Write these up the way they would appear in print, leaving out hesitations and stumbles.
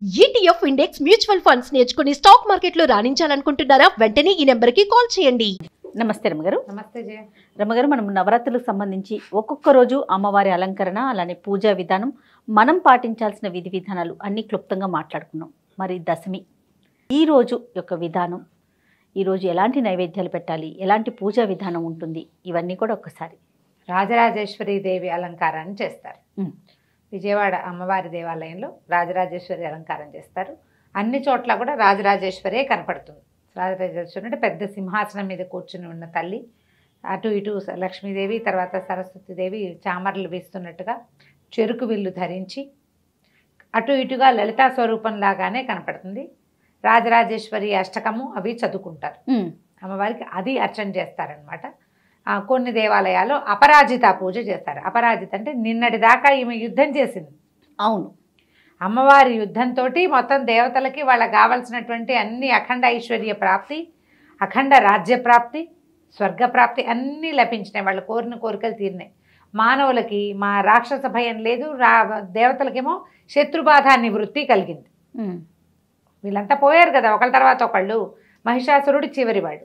ETF index mutual funds నేర్చుకుని stock మార్కెట్లో రాణించాలనుకుంటున్నారా? వెంటనే ఈ నెంబర్కి కాల్ చేయండి. నమస్తే రమగారు. నమస్తే జయ. రమగారు, మనం నవరాత్రులకు సంబంధించి ఒక్కొక్క రోజు అమ్మవారి అలంకరణ, అలానే పూజా విధానం, మనం పాటించాల్సిన విధి విధానాలు అన్నీ క్లుప్తంగా మాట్లాడుకున్నాం. మరి దశమి ఈ రోజు యొక్క విధానం, ఈరోజు ఎలాంటి నైవేద్యాలు పెట్టాలి, ఎలాంటి పూజా విధానం ఉంటుంది, ఇవన్నీ కూడా ఒక్కసారి. రాజరాజేశ్వరి దేవి అలంకారాన్ని చేస్తారు. విజయవాడ అమ్మవారి దేవాలయంలో రాజరాజేశ్వరి అలంకారం చేస్తారు. అన్ని చోట్ల కూడా రాజరాజేశ్వరే కనపడుతుంది. రాజరాజేశ్వరి అంటే పెద్ద సింహాసనం మీద కూర్చుని ఉన్న తల్లి, అటు ఇటు లక్ష్మీదేవి, తర్వాత సరస్వతీదేవి చామర్లు వీస్తున్నట్టుగా చెరుకు విల్లు ధరించి అటు ఇటుగా లలితా స్వరూపంలాగానే కనపడుతుంది. రాజరాజేశ్వరి అష్టకము అవి చదువుకుంటారు. అమ్మవారికి అది అర్చన చేస్తారనమాట. కొన్ని దేవాలయాల్లో అపరాజిత పూజ చేస్తారు. అపరాజిత అంటే నిన్నటి దాకా ఈమె యుద్ధం చేసింది. అవును, అమ్మవారి యుద్ధంతో మొత్తం దేవతలకి వాళ్ళకి కావాల్సినటువంటి అన్ని అఖండ ఐశ్వర్య ప్రాప్తి, అఖండ రాజ్య ప్రాప్తి, స్వర్గప్రాప్తి అన్నీ లభించినాయి. వాళ్ళు కోరిన కోరికలు తీరినాయి. మానవులకి మా రాక్షస భయం లేదు, దేవతలకేమో శత్రుబాధ నివృత్తి కలిగింది. వీళ్ళంతా పోయారు కదా ఒకళ్ళ తర్వాత ఒకళ్ళు. మహిషాసురుడు చివరివాడు.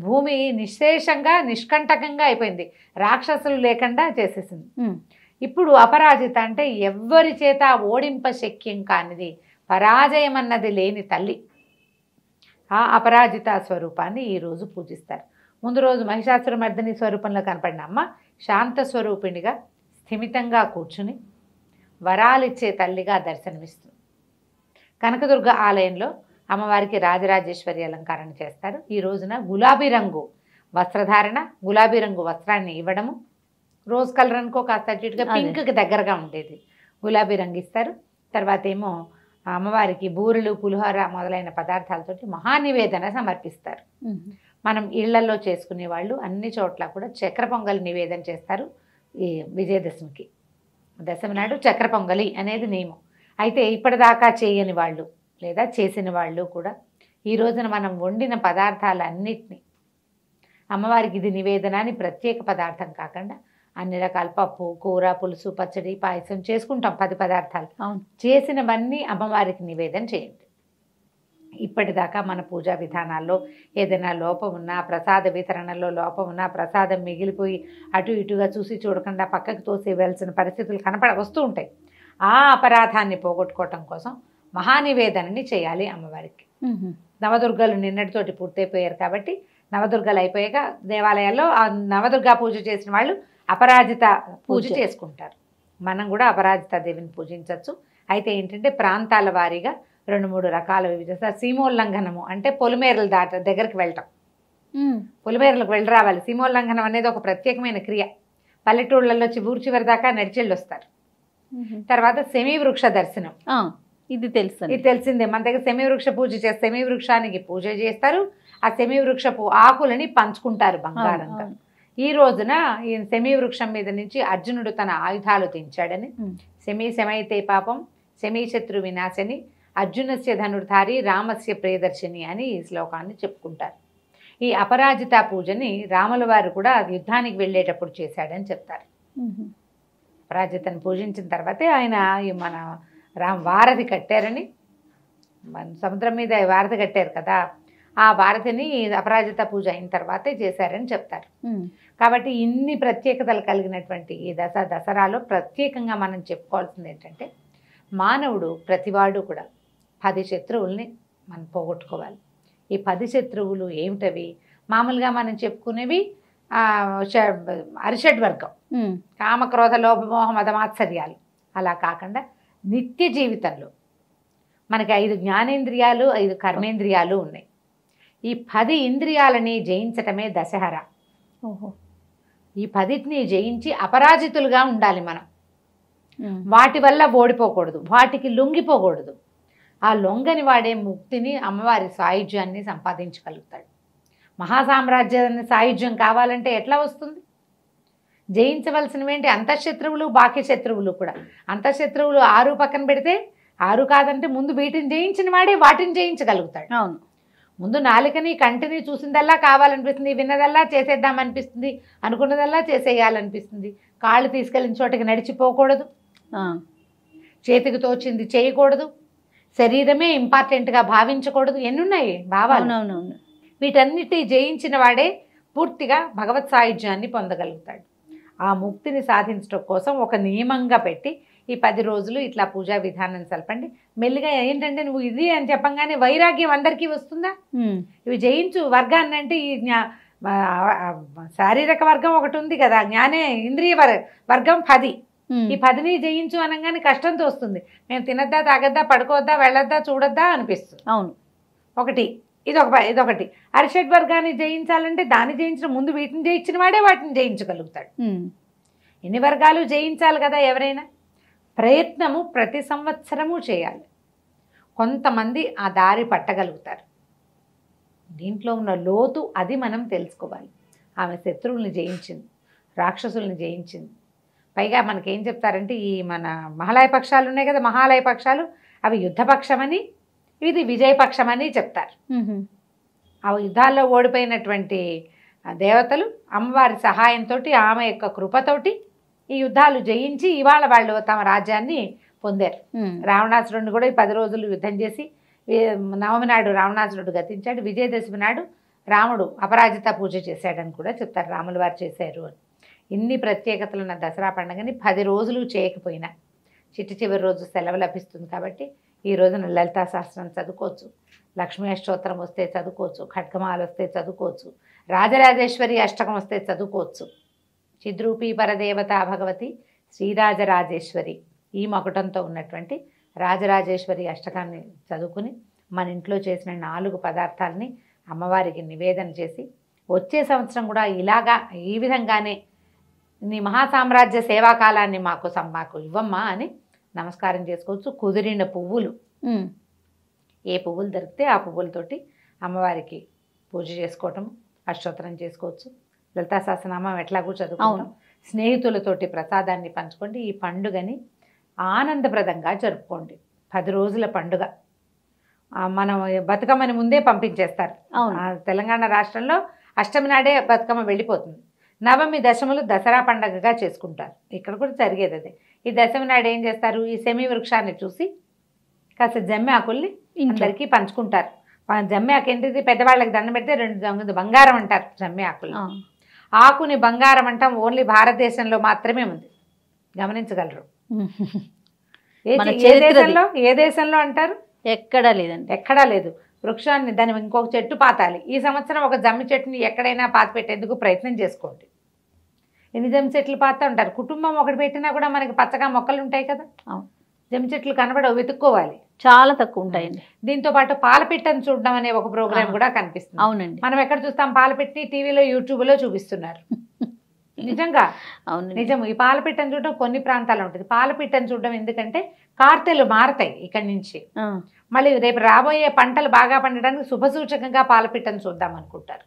భూమి నిశ్శేషంగా నిష్కంటకంగా అయిపోయింది, రాక్షసులు లేకుండా చేసేసింది. ఇప్పుడు అపరాజిత అంటే ఎవ్వరి చేత ఓడింప శక్యం కానిది, పరాజయం అన్నది లేని తల్లి. ఆ అపరాజిత స్వరూపాన్ని ఈరోజు పూజిస్తారు. ముందు రోజు మహిషాసుర మర్దిని స్వరూపంలో కనపడిన అమ్మ శాంత స్వరూపిణిగా స్థిమితంగా కూర్చుని వరాలిచ్చే తల్లిగా దర్శనమిస్తుంది. కనకదుర్గ ఆలయంలో అమ్మవారికి రాజరాజేశ్వరి అలంకారణ చేస్తారు. ఈ రోజున గులాబీ రంగు వస్త్రధారణ, గులాబీ రంగు వస్త్రాన్ని ఇవ్వడము, రోజ్ కలర్ అనుకో కాస్త అటుగా పింక్కి దగ్గరగా ఉండేది గులాబీ రంగు ఇస్తారు. తర్వాత ఏమో అమ్మవారికి బూరెలు, పులిహోర మొదలైన పదార్థాలతోటి మహానివేదన సమర్పిస్తారు. మనం ఇళ్లలో చేసుకునే వాళ్ళు అన్ని చోట్ల కూడా చక్కెర పొంగలి నివేదన చేస్తారు. ఈ విజయదశమికి, దశమి నాడు చక్కెర పొంగలి అనేది నియమం. అయితే ఇప్పటిదాకా చేయని వాళ్ళు లేదా చేసిన వాళ్ళు కూడా ఈ రోజున మనం వండిన పదార్థాలన్నిటినీ అమ్మవారికి ఇది నివేదన అని ప్రత్యేక పదార్థం కాకుండా అన్ని రకాల పప్పు, కూర, పులుసు, పచ్చడి, పాయసం చేసుకుంటాం. 10 పదార్థాలు చేసినవన్నీ అమ్మవారికి నివేదన చేయండి. ఇప్పటిదాకా మన పూజా విధానాల్లో ఏదైనా లోపం ఉన్నా, ప్రసాద వితరణలో లోపం ఉన్నా, ప్రసాదం మిగిలిపోయి అటు ఇటుగా చూసి చూడకుండా పక్కకు తోసేయాల్సిన పరిస్థితులు వస్తూ ఉంటాయి. ఆ అపరాధాన్ని పోగొట్టుకోవటం కోసం మహానివేదనని చేయాలి అమ్మవారికి. నవదుర్గలు నిన్నటితోటి పూర్తయిపోయారు కాబట్టి నవదుర్గలు అయిపోయాక దేవాలయాల్లో ఆ నవదుర్గా పూజ చేసిన వాళ్ళు అపరాజిత పూజ చేసుకుంటారు. మనం కూడా అపరాజిత దేవిని పూజించవచ్చు. అయితే ఏంటంటే ప్రాంతాల వారీగా 2-3 రకాల వివిధ సీమోల్లంఘనము అంటే పొలిమేరలు దగ్గరికి వెళ్ళటం, పొలిమేరలకు వెళ్ళి రావాలి. సీమోల్లంఘనం అనేది ఒక ప్రత్యేకమైన క్రియ. పల్లెటూళ్ళల్లో ఊరు చివరి దాకా నడిచెళ్ళి వస్తారు. తర్వాత సెమీ వృక్ష దర్శనం, ఇది తెలిసిందే మన దగ్గర. సెమీ వృక్ష పూజ చేస్తారు, సెమీ వృక్షానికి పూజ చేస్తారు. ఆ సెమీ వృక్షపు ఆకులని పంచుకుంటారు బంగారంగా. ఈ రోజున ఈ సెమీ వృక్షం మీద నుంచి అర్జునుడు తన ఆయుధాలు తెంచాడని, శమైతే పాపం శమీ శత్రు వినాశని, అర్జునస్య ధనుర్ధారి రామస్య ప్రియదర్శిని అని ఈ శ్లోకాన్ని చెప్పుకుంటారు. ఈ అపరాజిత పూజని రాముల వారు కూడా యుద్ధానికి వెళ్ళేటప్పుడు చేశాడని చెప్తారు. అపరాజితను పూజించిన తర్వాతే ఆయన మన వారధి కట్టారని, మన సముద్రం మీద వారధి కట్టారు కదా, ఆ వారధిని అపరాజిత పూజ అయిన తర్వాతే చేశారని చెప్తారు. కాబట్టి ఇన్ని ప్రత్యేకతలు కలిగినటువంటి ఈ దసరాలో ప్రత్యేకంగా మనం చెప్పుకోవాల్సింది ఏంటంటే, మానవుడు ప్రతివాడు కూడా 10 శత్రువుల్ని మనం పోగొట్టుకోవాలి. ఈ 10 శత్రువులు ఏమిటవి? మామూలుగా మనం చెప్పుకునేవి అరిషడ్వర్గం, కామక్రోధ లోభమోహ మదమాత్సర్యాలు. అలా కాకుండా నిత్య జీవితంలో మనకి 5 జ్ఞానేంద్రియాలు, 5 కర్మేంద్రియాలు ఉన్నాయి. ఈ 10 ఇంద్రియాలని జయించటమే దశహర. ఈ 10ని జయించి అపరాజితులుగా ఉండాలి మనం. వాటి వల్ల ఓడిపోకూడదు, వాటికి లొంగిపోకూడదు. ఆ లొంగని వాడే ముక్తిని, అమ్మవారి సాయుధ్యాన్ని సంపాదించగలుగుతాడు. మహాసామ్రాజ్యాన్ని సాయుధ్యం కావాలంటే ఎట్లా వస్తుంది? జయించవలసినవేంటి? అంతఃశత్రువులు, బాహ్య శత్రువులు కూడా. అంతఃశత్రువులు 6 పక్కన పెడితే 6 కాదంటే ముందు వీటిని జయించిన వాడే వాటిని జయించగలుగుతాడు. అవును, ముందు నాలుకని కంటిని చూసిందల్లా కావాలనిపిస్తుంది, విన్నదల్లా చేసేద్దామనిపిస్తుంది, అనుకున్నదల్లా చేసేయాలనిపిస్తుంది. కాళ్ళు తీసుకెళ్ళిన చోటకి నడిచిపోకూడదు, చేతికి తోచింది చేయకూడదు, శరీరమే ఇంపార్టెంట్గా భావించకూడదు, ఎన్నున్నాయి భావాలు. అవునవునవును. వీటన్నిటి జయించిన వాడే పూర్తిగా భగవత్ సాయుధ్యాన్ని పొందగలుగుతాడు. ఆ ముక్తిని సాధించడం కోసం ఒక నియమంగా పెట్టి ఈ 10 రోజులు ఇట్లా పూజా విధానం సలపండి. మెల్లిగా ఏంటంటే నువ్వు ఇది అని చెప్పంగానే వైరాగ్యం అందరికీ వస్తుందా? ఇవి జయించు వర్గాన్ని అంటే ఈ శారీరక వర్గం ఒకటి ఉంది కదా, జ్ఞానే ఇంద్రియ వర్గం 10. ఈ 10ని జయించు అనగానే కష్టంతో వస్తుంది. మేము తినద్దా, తాగద్దా, పడుకోవద్దా, వెళ్ళొద్దా, చూడొద్దా అనిపిస్తుంది. అవును. ఒకటి ఇదొకటి. అరిషడ్ వర్గాన్ని జయించాలంటే దాన్ని జయించిన ముందు వీటిని జయించిన వాడే వాటిని జయించగలుగుతాడు. ఎన్ని వర్గాలు జయించాలి కదా ఎవరైనా. ప్రయత్నము ప్రతి సంవత్సరము చేయాలి. కొంతమంది ఆ దారి పట్టగలుగుతారు. దీంట్లో ఉన్న లోతు అది మనం తెలుసుకోవాలి. ఆమె శత్రువుల్ని జయించింది, రాక్షసుల్ని జయించింది. పైగా మనకేం చెప్తారంటే ఈ మన మహాలయ పక్షాలు ఉన్నాయి కదా, మహాలయ పక్షాలు అవి యుద్ధపక్షమని, ఇది విజయపక్షమని చెప్తారు. ఆ యుద్ధాల్లో ఓడిపోయినటువంటి దేవతలు అమ్మవారి సహాయంతో, ఆమె యొక్క కృపతోటి ఈ యుద్ధాలు జయించి ఇవాళ వాళ్ళు తమ రాజ్యాన్ని పొందారు. రావణాసురుడిని కూడా ఈ 10 రోజులు యుద్ధం చేసి నవమి నాడు రావణాసురుడు గతించాడు. విజయదశమి నాడు రాముడు అపరాజిత పూజ చేశాడని కూడా చెప్తారు, రాముల వారు చేశారు అని. ఇన్ని ప్రత్యేకతలు ఉన్న దసరా పండుగని 10 రోజులు చేయకపోయినా చివరి రోజు సెలవు లభిస్తుంది కాబట్టి ఈ రోజున లలితా సహస్రం చదువుకోవచ్చు, లక్ష్మీ అష్టోత్తరం వస్తే చదువుకోవచ్చు, ఖడ్గమాల వస్తే చదువుకోవచ్చు, రాజరాజేశ్వరి అష్టకం వస్తే చదువుకోవచ్చు. చిద్రూపీ పరదేవత భగవతి శ్రీరాజరాజేశ్వరి ఈ మకుటంతో ఉన్నటువంటి రాజరాజేశ్వరి అష్టకాన్ని చదువుకుని మన ఇంట్లో చేసిన 4 పదార్థాలని అమ్మవారికి నివేదన చేసి వచ్చే సంవత్సరం కూడా ఇలాగా ఈ విధంగానే నీ మహాసామ్రాజ్య సేవాకాలాన్ని మాకు ఇవ్వమ్మా అని నమస్కారం చేసుకోవచ్చు. కుదిరిన పువ్వులు, ఏ పువ్వులు దొరికితే ఆ పువ్వులతోటి అమ్మవారికి పూజ చేసుకోవటం, అష్టోత్తరం చేసుకోవచ్చు. లలితా సహస్రనామం ఎట్లాగూ చదువుకోవడం, స్నేహితులతోటి ప్రసాదాన్ని పంచుకోండి. ఈ పండుగని ఆనందప్రదంగా జరుపుకోండి. 10 రోజుల పండుగ. మనం బతుకమ్మని ముందే పంపించేస్తారు. తెలంగాణ రాష్ట్రంలో అష్టమి నాడే బతుకమ్మ వెళ్ళిపోతుంది. నవమి దశములు దసరా పండగగా చేసుకుంటారు. ఇక్కడ కూడా జరిగేది అదే. ఈ దశమి నాడు ఏం చేస్తారు, ఈ సెమి వృక్షాన్ని చూసి కాస్త జమ్మి ఆకుల్ని అందరికీ పంచుకుంటారు. జమ్మి ఆకు ఏంటిది, పెద్దవాళ్ళకి దండం పెడితే 2 బంగారం అంటారు జమ్మి ఆకులు. ఆకుని బంగారం అంటాం ఓన్లీ భారతదేశంలో మాత్రమే ఉంది, గమనించగలరు. ఏ దేశంలో అంటారు? ఎక్కడా లేదండి, ఎక్కడా లేదు. వృక్షాన్ని దాన్ని ఇంకొక చెట్టు పాతాలి. ఈ సంవత్సరం ఒక జమ్మి చెట్టుని ఎక్కడైనా పాతి పెట్టేందుకు ప్రయత్నం చేసుకోండి. ఎన్ని జమ్మి చెట్లు పాతా ఉంటారు. కుటుంబం ఒకటి పెట్టినా కూడా మనకి పచ్చగా మొక్కలు ఉంటాయి కదా, జమ్మి చెట్లు కనబడవు, వెతుక్కోవాలి, చాలా తక్కువ ఉంటాయండి. దీంతో పాటు పాలపిట్టను చూడడం అనే ఒక ప్రోగ్రామ్ కూడా కనిపిస్తుంది. అవునండి, మనం ఎక్కడ చూస్తాం, పాలపిట్టని టీవీలో యూట్యూబ్లో చూపిస్తున్నారు. నిజంగా అవును, నిజం. ఈ పాలపిట్టను చూడడం కొన్ని ప్రాంతాల్లో ఉంటుంది. పాలపిట్టను చూడడం ఎందుకంటే కార్తెలు మారతాయి ఇక్కడి నుంచి, మళ్ళీ రేపు రాబోయే పంటలు బాగా పండడానికి శుభసూచకంగా పాలపిట్టను చూద్దాం అనుకుంటారు.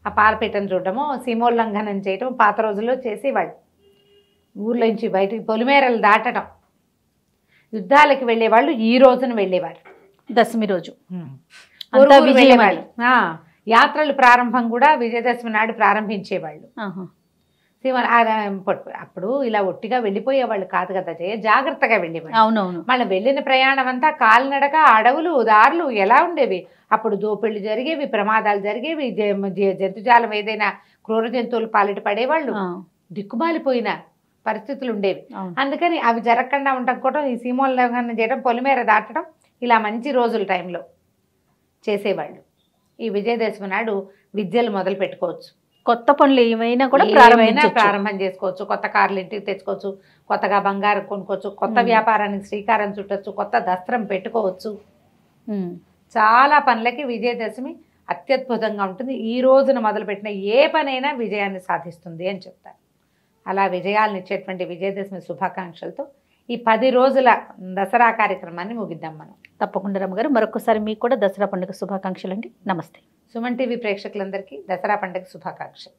ఆ పాలపిట్టను చూడడము, సీమోల్లంఘనం చేయడం పాత రోజుల్లో చేసేవాళ్ళు. ఊర్లో నుంచి బయటికి పొలిమేరలు దాటడం, యుద్ధాలకి వెళ్ళేవాళ్ళు ఈ రోజున వెళ్ళేవారు, దశమి రోజు వెళ్ళేవాళ్ళు. యాత్రలు ప్రారంభం కూడా విజయదశమి నాడు ప్రారంభించేవాళ్ళు. అప్పుడు ఇలా ఒట్టిగా వెళ్ళిపోయేవాళ్ళు కాదు కదా, జాగ్రత్తగా వెళ్ళేవాళ్ళు. అవునవును. మళ్ళీ వెళ్ళిన ప్రయాణం అంతా కాలినడక, అడవులు, దారులు ఎలా ఉండేవి. అప్పుడు దోపిళ్ళు జరిగేవి, ప్రమాదాలు జరిగేవి, జంతుజాలం ఏదైనా క్రూర జంతువులు పాలిట పడేవాళ్ళు, దిక్కుమాలిపోయిన పరిస్థితులు ఉండేవి. అందుకని అవి జరగకుండా ఉండకపోవడం, ఈ సీమోల్లంఘనం చేయడం, పొలిమేర దాటడం, ఇలా మంచి రోజుల టైంలో చేసేవాళ్ళు. ఈ విజయదశమి నాడు విద్యలు మొదలు పెట్టుకోవచ్చు, కొత్త పనులు ఏమైనా కూడా ప్రారంభం చేసుకోవచ్చు, కొత్త కార్లు ఇంటికి తెచ్చుకోవచ్చు, కొత్తగా బంగారం కొనుక్కోవచ్చు, కొత్త వ్యాపారానికి శ్రీకారం చుట్టవచ్చు, కొత్త దస్త్రం పెట్టుకోవచ్చు. చాలా పనులకి విజయదశమి అత్యద్భుతంగా ఉంటుంది. ఈ రోజున మొదలుపెట్టిన ఏ పనైనా విజయాన్ని సాధిస్తుంది అని చెప్తారు. అలా విజయాలను ఇచ్చేటువంటి విజయదశమి శుభాకాంక్షలతో ఈ 10 రోజుల దసరా కార్యక్రమాన్ని ముగిద్దాం మనం. తప్పకుండా రమ్మగారు, మరొకసారి మీకు కూడా దసరా పండుగ శుభాకాంక్షలు అండి. నమస్తే. సుమన్ టీవీ ప్రేక్షకులందరికీ దసరా పండుగ శుభాకాంక్షలు.